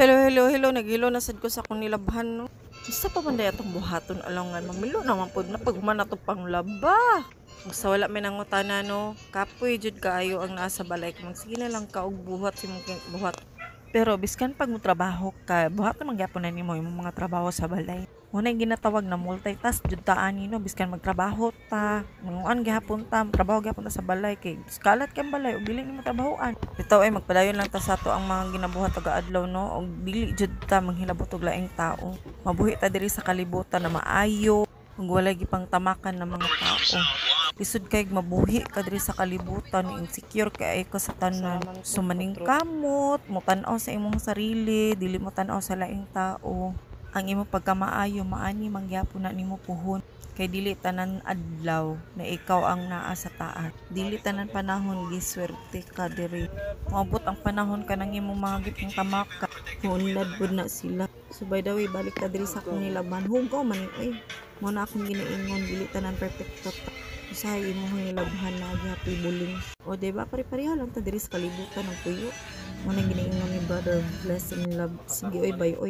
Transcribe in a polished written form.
Hello, hello, hello. Naghilo na sad ko sa akong nilabhan, no. Isa pa man daya itong buhaton alangan. Mamilo naman po na pag man na to pang laba. Kung sa wala may nangutana, no. Kapoy, jud kaayo ang nasa balay. Kung sige na lang ka og buhat si mong buhat. Pero biskan pag mo trabaho ka, buhat naman gyapon na nimo yung mga trabaho sa balay. Muna yung ginatawag na multitask jud ta ani no, biskan magtrabaho ta, manguan gihapon ta, trabaho gihapon ta sa balay kay kalat kay balay ug dili nimo trabahoan. Bitaw ay magpadayon lang ta sa ato ang mga ginabuhat taga adlaw no, ug dili jud ta manghilabot og laing tao. Mabuhi ta diri sa kalibutan na maayo, ug walay gipang tamakan ng mga tao. Lisod kay mabuhi ka diri sa kalibutan, insecure kay ka sa tanan. Sumaning kamot, mo tan-aw sa imong sarili, dili mo tan-aw sa laing tao. Ang imo pagkamaayo maani mangyapon na nimo puhon. Kay dili tanan adlaw na ikaw ang naa sa taas. Dili tanan panahon giswerte ka diri. Maabot ang panahon ka nang imong mga gipong tamaka. Hunlad pud na sila. So by the way, balik ka diri sa akong nilaban. Hugaw man ay. Mo na akong ginaingon dili tanan perfecto. Usahay imo nilabhan na happy bullying. O diba pare-pareho lang ta diri sa kalibutan ng tuyo. Mo na ginaingon ni brother blessing love. Sige oy bye oy.